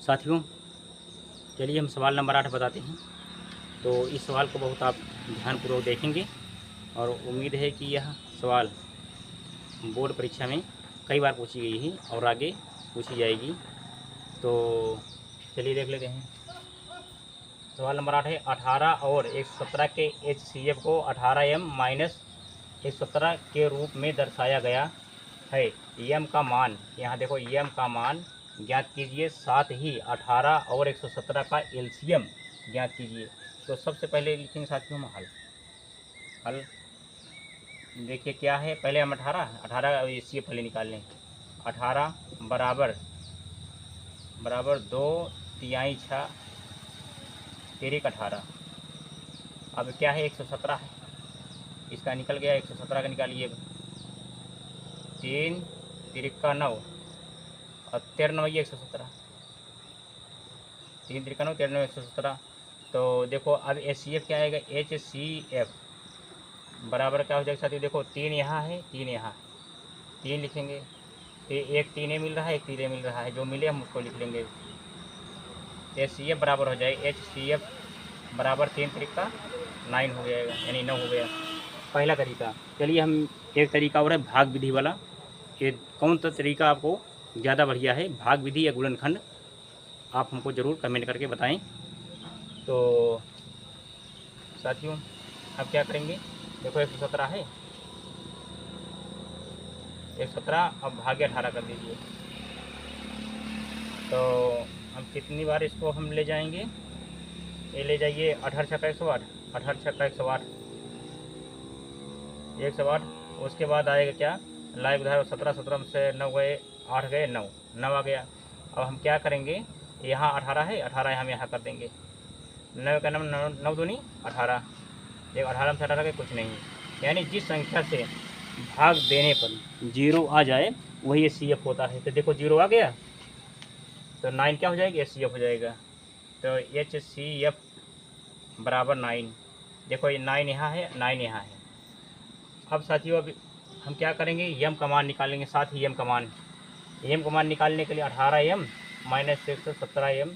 साथियों, चलिए हम सवाल नंबर 8 बताते हैं। तो इस सवाल को बहुत आप ध्यानपूर्वक देखेंगे और उम्मीद है कि यह सवाल बोर्ड परीक्षा में कई बार पूछी गई है और आगे पूछी जाएगी। तो चलिए देख लेते हैं। सवाल नंबर 8 है 18 और 117 के HCF को 18m माइनस 117 के रूप में दर्शाया गया है। m का मान, यहाँ देखो m का मान ज्ञात कीजिए, साथ ही 18 और 117 का LCM ज्ञात कीजिए। तो सबसे पहले लिखेंगे साथियों हम हल। देखिए क्या है, पहले हम 18 LCM पहले निकाल लें। 18 बराबर 2 तिहाई 6 तिरिक 18। अब क्या है, 117 है, इसका निकल गया, 117 का निकालिए। 3 तिरिक का 9 और 13 9 117, 3 तिरिक का 9 13 117। तो देखो अब HCF क्या आएगा, HCF बराबर क्या हो जाएगा साथियों, देखो 3 यहाँ है, 3 यहाँ, 3 लिखेंगे। तो एक 3 मिल रहा है, एक 3 मिल रहा है, जो मिले हम उसको लिख लेंगे। HCF बराबर हो जाए, HCF बराबर 3 तिरिक का 9 हो जाएगा, यानी 9 हो गया पहला तरीका। चलिए हम एक तरीका और है भाग विधि वाला। ये कौन सा तरीका आपको ज़्यादा बढ़िया है, भाग विधि या गुणनखंड, आप हमको ज़रूर कमेंट करके बताएं। तो साथियों अब क्या करेंगे, देखो 117 है, 117 अब भाग्य 18 कर दीजिए। तो हम कितनी बार इसको हम ले जाएंगे, ये ले जाइए 18 छक्का 108, 18 छक्का 108, 108। उसके बाद आएगा क्या, लाइव उधार 17, 17 से 9 गए, 8 गए, 9 आ गया। अब हम क्या करेंगे, यहाँ 18 है, 18 हम यहाँ कर देंगे, 9 का 9 दूनी 18, एक 18 में से 18 के कुछ नहीं, यानी जिस संख्या से भाग देने पर 0 आ जाए वही HCF होता है। तो देखो 0 आ गया तो 9 क्या हो जाएगी, HCF हो जाएगा। तो HCF बराबर 9, देखो ये 9 यहाँ है, 9 यहाँ है। अब साथियों अब हम क्या करेंगे, m का मान निकालेंगे, साथ ही m का मान निकालने के लिए 18m माइनस 117m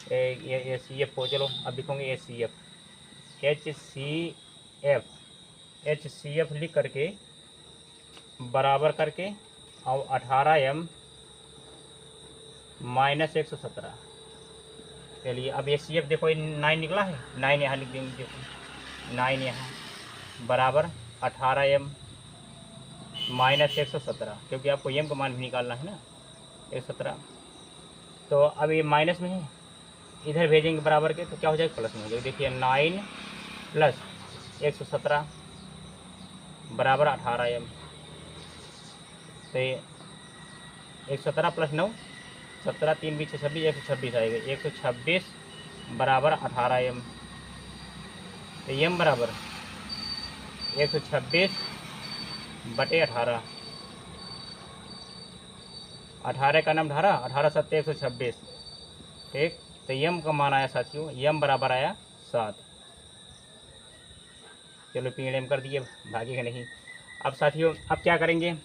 ये HCF को, चलो अब लिखोगे HCF लिख करके बराबर करके और 18m माइनस 117। चलिए अब HCF देखो 9 निकला है, 9 यहाँ लिख देंगे, देखो 9 यहाँ बराबर 18m माइनस 117, क्योंकि आपको m का मान भी निकालना है ना, 117। तो अब ये माइनस में है, इधर भेजेंगे बराबर के, तो क्या हो जाएगा, प्लस में हो जाएगा। देखिए 9 प्लस 117 बराबर 18m। तो ये 117 प्लस 9, 17 3 बीच 26, 126 आएगा, 126 बराबर 18m। तो m बराबर 126 बटे 18, 18 का नाम 18, 18 सत्ते 126, ठीक। तो m का मान आया साथियों, m बराबर आया 7। चलो PDM कर दिए, भागेगा नहीं। अब साथियों अब क्या करेंगे,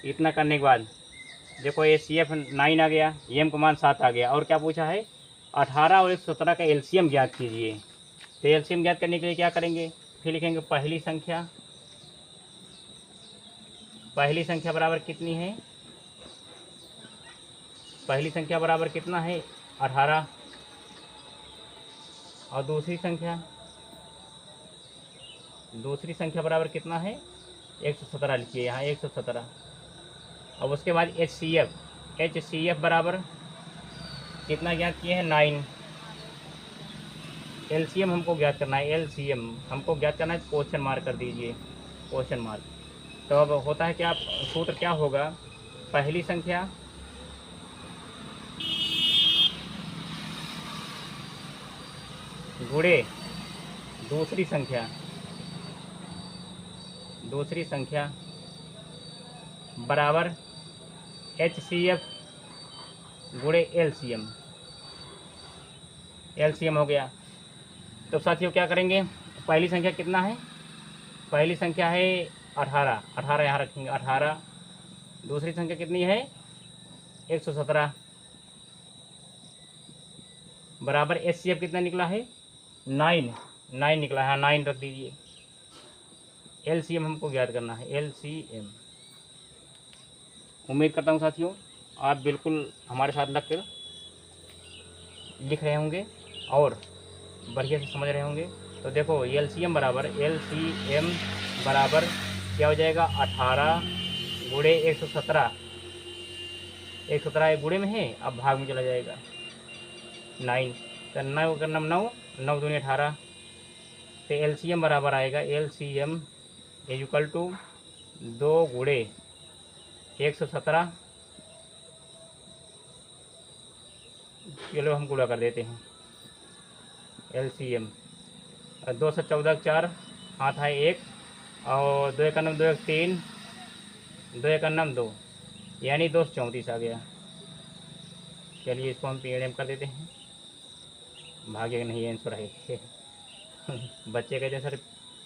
इतना करने के बाद देखो HCF 9 आ गया, m का मान 7 आ गया, और क्या पूछा है, 18 और 117 का LCM ज्ञात कीजिए। तो LCM ज्ञात करने के लिए क्या करेंगे, फिर लिखेंगे पहली संख्या बराबर कितनी है, पहली संख्या बराबर कितना है 18, और दूसरी संख्या बराबर कितना है 117 लिखिए यहाँ 117। अब उसके बाद HCF बराबर कितना ज्ञात किए हैं 9, LCM हमको ज्ञात करना है, LCM हमको ज्ञात करना है, क्वेश्चन मार्क कर दीजिए, क्वेश्चन मार्क। तो अब होता है क्या, सूत्र क्या होगा, पहली संख्या गुणे दूसरी संख्या बराबर HCF गुणे LCM हो गया। तो साथियों क्या करेंगे, पहली संख्या कितना है, पहली संख्या है 18, 18 यहाँ रखेंगे 18, दूसरी संख्या कितनी है 117, बराबर HCF कितना निकला है 9 निकला है। हाँ 9 रख दीजिए। LCM हमको ज्ञात करना है, LCM। उम्मीद करता हूँ साथियों आप बिल्कुल हमारे साथ लग कर लिख रहे होंगे और बढ़िया से समझ रहे होंगे। तो देखो LCM बराबर क्या हो जाएगा 18 गुणे 117। 117 एक गुणे में है, अब भाग में चला जाएगा 9। तो 9 का 9 दूनी 18। तो LCM बराबर आएगा LCM इक्वल टू 2 गुणे 117। चलो हम गुणा कर देते हैं। LCM 2 से 14 4 हाथ है 1 और 2 1 2 1 3 2 1 2 यानी 2 34 आ गया। चलिए इसको हम PNM कर देते हैं। भाग्य नहीं आंसर है बच्चे कहते हैं सर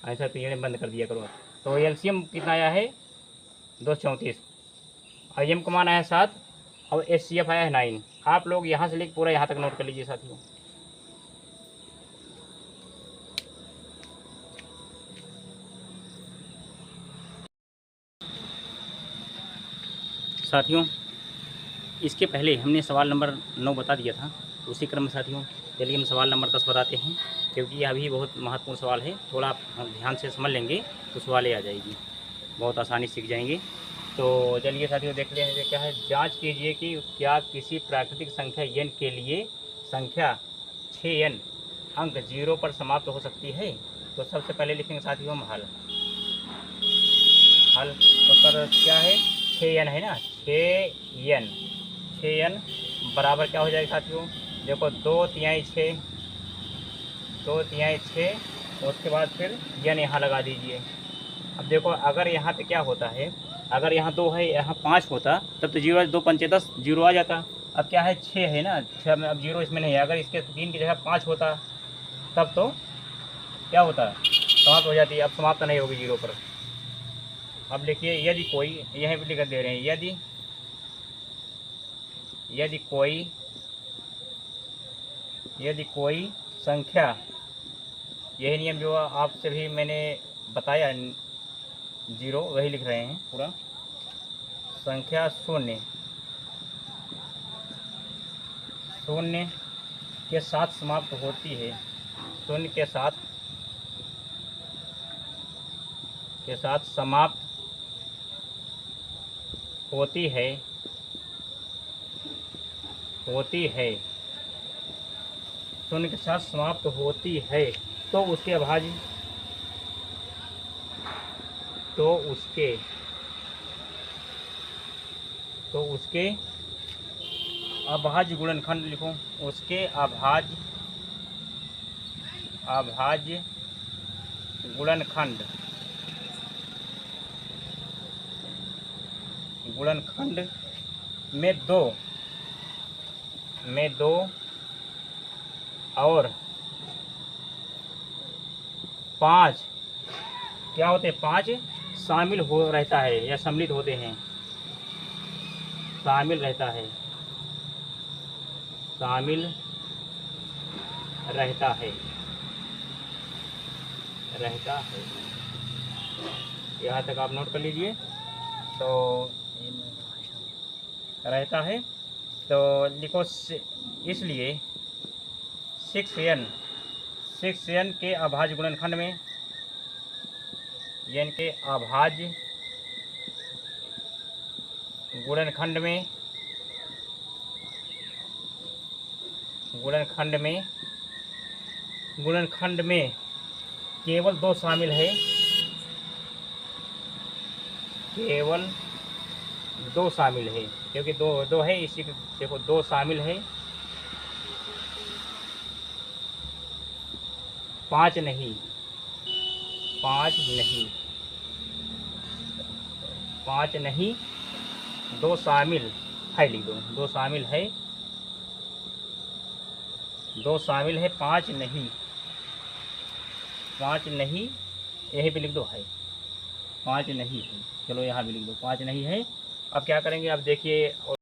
आंसर PNM बंद कर दिया करो। तो LCM कितना आया है 234, IM का मान आया 7 और HCF आया है 9। आप लोग यहाँ से लेकर पूरा यहाँ तक नोट कर लीजिए साथियों। साथियों इसके पहले हमने सवाल नंबर 9 बता दिया था, उसी क्रम में साथियों चलिए हम सवाल नंबर 10 बताते हैं, क्योंकि यह भी बहुत महत्वपूर्ण सवाल है। थोड़ा आप ध्यान से समझ लेंगे तो सवाल आ जाएगी, बहुत आसानी सीख जाएंगे। तो चलिए साथियों देख लेंगे क्या है। जांच कीजिए कि क्या किसी प्राकृतिक संख्या n के लिए संख्या 6n अंक 0 पर समाप्त हो सकती है। तो सबसे पहले लिखेंगे साथियों हम हल। तो सर क्या है 6n है ना, 6n बराबर क्या हो जाएगा साथियों। देखो 2/6 उसके बाद फिर n यहाँ लगा दीजिए। अब देखो अगर यहाँ पे क्या होता है, अगर यहाँ 2 है यहाँ 5 होता तब तो 0 2 5 10 0 आ जाता। अब क्या है 6 है ना, 6 में अब 0 इसमें नहीं है। अगर इसके 3 की जगह 5 होता तब तो क्या होता समाप्त हो जाती है। अब समाप्त नहीं होगी 0 पर। अब लिखिए यदि कोई, यहीं पर लिख दे रहे हैं, यदि कोई संख्या, यही नियम जो आपसे भी मैंने बताया 0 वही लिख रहे हैं पूरा। संख्या शून्य के साथ समाप्त होती है, शून्य के साथ समाप्त होती है शून्य के साथ समाप्त होती है तो उसके अभाज्य अभाज्य गुणनखंड लिखो। उसके अभाज्य गुणनखंड में 2 और 5 क्या होते हैं, 5 शामिल हो रहता है या सम्मिलित होते हैं। शामिल रहता है यहाँ तक आप नोट कर लीजिए। तो रहता है तो लिखो इसलिए 6n के अभाज्य गुणनखंड में, n के अभाज्य गुणनखंड में केवल 2 शामिल है, केवल 2 शामिल है, क्योंकि 2 है इसी। देखो 2 शामिल है, 5 नहीं, 2 शामिल है, लिख दो 2 शामिल है, 5 नहीं, यहीं पे लिख दो है, 5 नहीं है। चलो यहाँ भी लिख दो 5 नहीं है। अब क्या करेंगे, अब देखिए